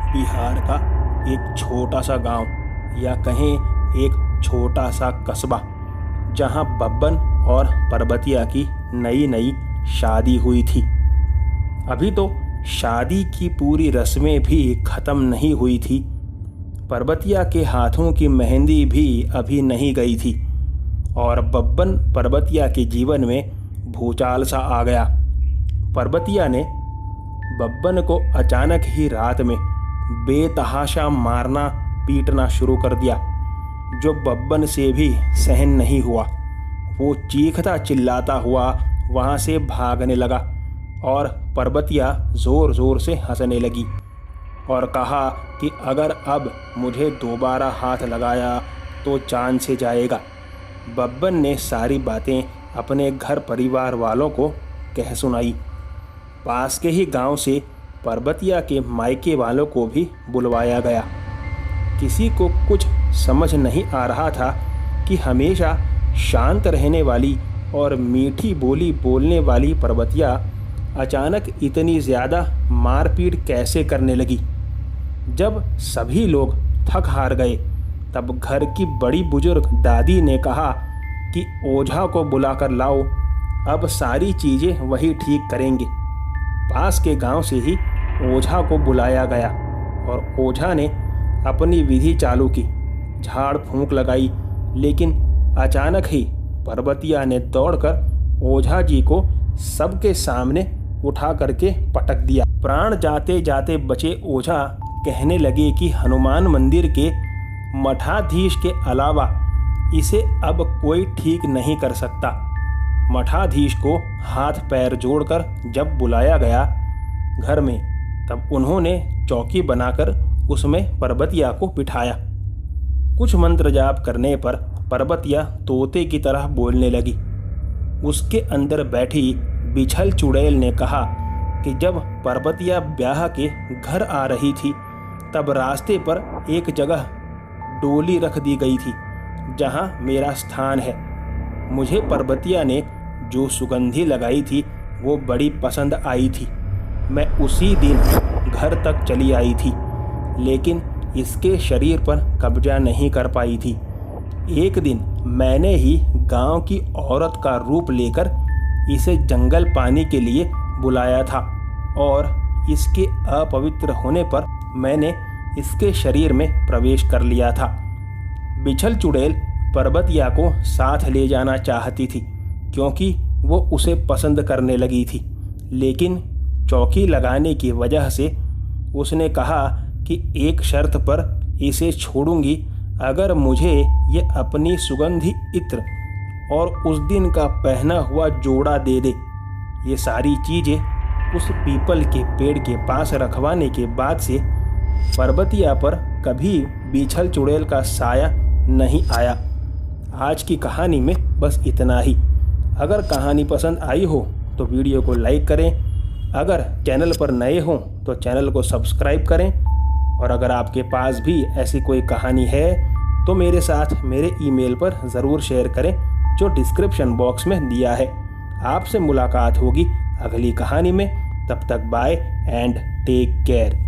बिहार का एक छोटा सा गांव या कहें एक छोटा सा कस्बा, जहां बब्बन और पर्वतिया की नई नई शादी हुई थी। अभी तो शादी की पूरी रस्में भी ख़त्म नहीं हुई थी। पर्वतिया के हाथों की मेहंदी भी अभी नहीं गई थी और बब्बन पर्वतिया के जीवन में भूचाल सा आ गया। पर्वतिया ने बब्बन को अचानक ही रात में बेतहाशा मारना पीटना शुरू कर दिया, जो बब्बन से भी सहन नहीं हुआ। वो चीखता चिल्लाता हुआ वहाँ से भागने लगा और पर्वतिया ज़ोर ज़ोर से हंसने लगी और कहा कि अगर अब मुझे दोबारा हाथ लगाया तो जान से जाएगा। बब्बन ने सारी बातें अपने घर परिवार वालों को कह सुनाई। पास के ही गांव से पर्वतिया के मायके वालों को भी बुलवाया गया। किसी को कुछ समझ नहीं आ रहा था कि हमेशा शांत रहने वाली और मीठी बोली बोलने वाली पर्वतिया अचानक इतनी ज़्यादा मारपीट कैसे करने लगी। जब सभी लोग थक हार गए तब घर की बड़ी बुजुर्ग दादी ने कहा कि ओझा को बुलाकर लाओ, अब सारी चीज़ें वही ठीक करेंगे। पास के गांव से ही ओझा को बुलाया गया और ओझा ने अपनी विधि चालू की, झाड़ फूंक लगाई, लेकिन अचानक ही पर्वतिया ने दौड़कर ओझा जी को सबके सामने उठा करके पटक दिया। प्राण जाते जाते बचे ओझा कहने लगे कि हनुमान मंदिर के मठाधीश के अलावा इसे अब कोई ठीक नहीं कर सकता। मठाधीश को हाथ पैर जोड़कर जब बुलाया गया घर में, तब उन्होंने चौकी बनाकर उसमें पर्वतिया को बिठाया। कुछ मंत्र जाप करने पर पर्वतिया तोते की तरह बोलने लगी। उसके अंदर बैठी बिछल चुड़ैल ने कहा कि जब पर्वतिया ब्याह के घर आ रही थी तब रास्ते पर एक जगह डोली रख दी गई थी जहां मेरा स्थान है। मुझे पर्वतिया ने जो सुगंधी लगाई थी वो बड़ी पसंद आई थी। मैं उसी दिन घर तक चली आई थी, लेकिन इसके शरीर पर कब्जा नहीं कर पाई थी। एक दिन मैंने ही गांव की औरत का रूप लेकर इसे जंगल पानी के लिए बुलाया था और इसके अपवित्र होने पर मैंने इसके शरीर में प्रवेश कर लिया था। बिछल चुड़ैल पर्वतिया को साथ ले जाना चाहती थी क्योंकि वो उसे पसंद करने लगी थी, लेकिन चौकी लगाने की वजह से उसने कहा कि एक शर्त पर इसे छोड़ूंगी, अगर मुझे ये अपनी सुगंधी इत्र और उस दिन का पहना हुआ जोड़ा दे दे। ये सारी चीज़ें उस पीपल के पेड़ के पास रखवाने के बाद से पर्वतिया पर कभी बिछल चुड़ैल का साया नहीं आया। आज की कहानी में बस इतना ही। अगर कहानी पसंद आई हो तो वीडियो को लाइक करें, अगर चैनल पर नए हों तो चैनल को सब्सक्राइब करें, और अगर आपके पास भी ऐसी कोई कहानी है तो मेरे साथ मेरे ईमेल पर ज़रूर शेयर करें, जो डिस्क्रिप्शन बॉक्स में दिया है। आपसे मुलाकात होगी अगली कहानी में। तब तक बाय एंड टेक केयर।